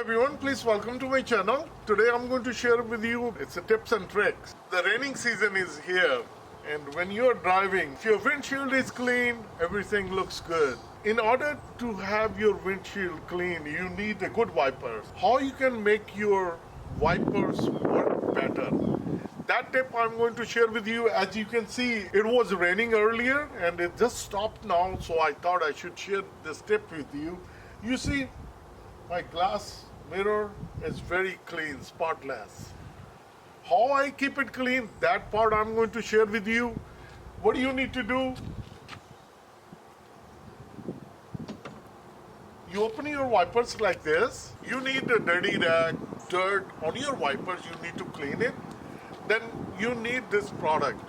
everyone, please welcome to my channel. Today I'm going to share with you it's a tips and tricks. The raining season is here, and when you're driving, if your windshield is clean, everything looks good. In order to have your windshield clean, you need a good wipers. How you can make your wipers work better? That tip I'm going to share with you. As you can see, it was raining earlier and it just stopped now, so I thought I should share this tip with you. You see, my glass mirror is very clean, spotless. How I keep it clean, that part I'm going to share with you. What do you need to do? You open your wipers like this. You need a dirty rag, dirt on your wipers, you need to clean it. Then you need this product,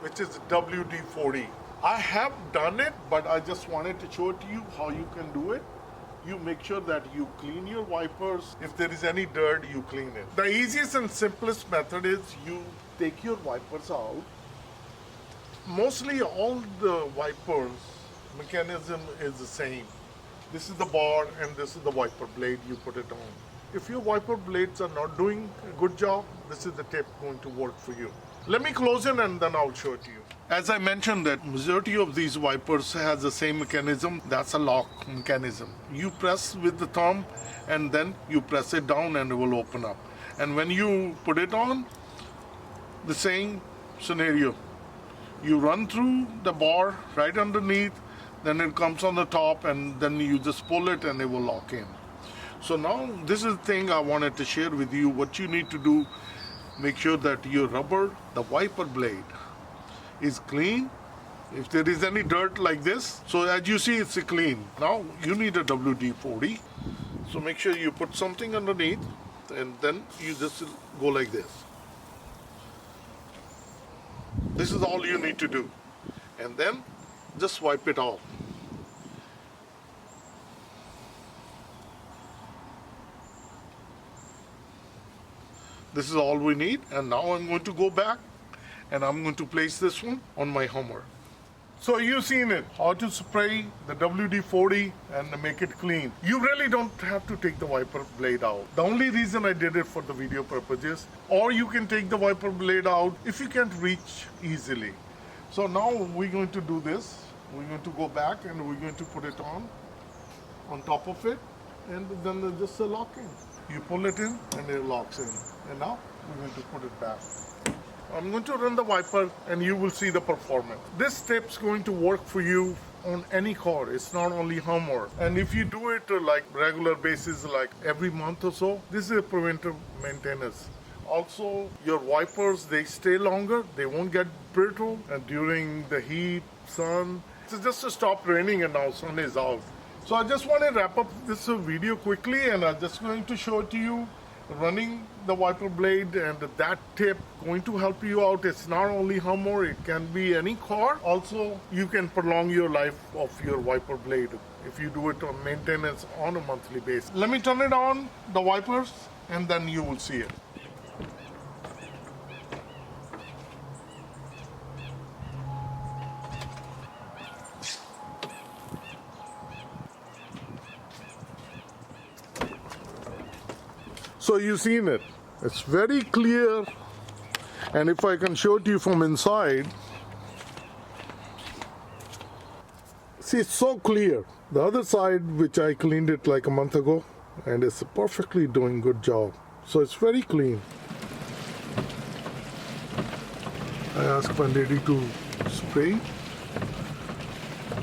which is WD-40. I have done it, but I just wanted to show it to you how you can do it. You make sure that you clean your wipers. If there is any dirt, you clean it. The easiest and simplest method is you take your wipers out. Mostly all the wipers mechanism is the same. This is the bar and this is the wiper blade you put it on. If your wiper blades are not doing a good job, this is the tip going to work for you. Let me close it and then I'll show it to you. As I mentioned, that majority of these wipers has the same mechanism. That's a lock mechanism. You press with the thumb and then you press it down and it will open up. And when you put it on, the same scenario. You run through the bar right underneath, then it comes on the top and then you just pull it and it will lock in. So now this is the thing I wanted to share with you. What you need to do, make sure that your rubber, the wiper blade, is clean. If there is any dirt like this, so as you see, it's clean. Now you need a WD-40. So make sure you put something underneath and then you just go like this. This is all you need to do. And then just wipe it off. This is all we need, and now I'm going to go back and I'm going to place this one on my Hummer. So you've seen it, how to spray the WD-40 and make it clean. You really don't have to take the wiper blade out. The only reason I did it for the video purposes, or you can take the wiper blade out if you can't reach easily. So now we're going to do this. We're going to go back and we're going to put it on top of it, and then just lock in. You pull it in and it locks in. And now we're going to put it back. I'm going to run the wiper and you will see the performance. This tip's going to work for you on any car. It's not only Hummer. And if you do it like regular basis, like every month or so, this is a preventive maintenance. Also, your wipers, they stay longer. They won't get brittle. And during the heat, sun, it's just to stop raining and now sun is out. So I just want to wrap up this video quickly, and I'm just going to show it to you running the wiper blade, and that tip going to help you out. It's not only Hummer, it can be any car. Also, you can prolong your life of your wiper blade if you do it on maintenance on a monthly basis. Let me turn it on, the wipers, and then you will see it. So you've seen it. It's very clear, and if I can show it to you from inside, see, it's so clear. The other side, which I cleaned it like a month ago, and it's perfectly doing good job. So it's very clean. I asked my lady to spray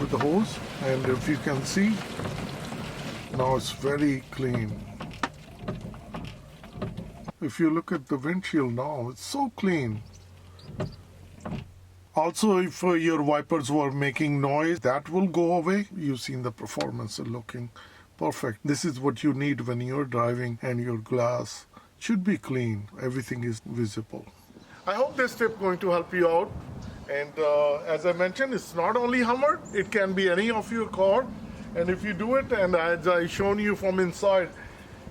with the hose, and if you can see, now it's very clean. If you look at the windshield now, it's so clean. Also, if your wipers were making noise, that will go away. You've seen the performance looking perfect. This is what you need when you're driving and your glass should be clean. Everything is visible. I hope this tip is going to help you out. And as I mentioned, it's not only Hummer, it can be any of your car. And if you do it, and as I shown you from inside,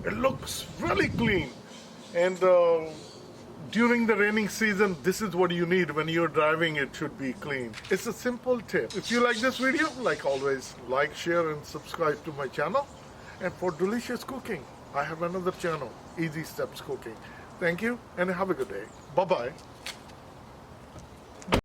it looks really clean. And during the raining season, this is what you need. When you're driving, it should be clean. It's a simple tip. If you like this video, like always, like, share, and subscribe to my channel. And for delicious cooking, I have another channel, Easy Steps Cooking. Thank you and have a good day. Bye-bye.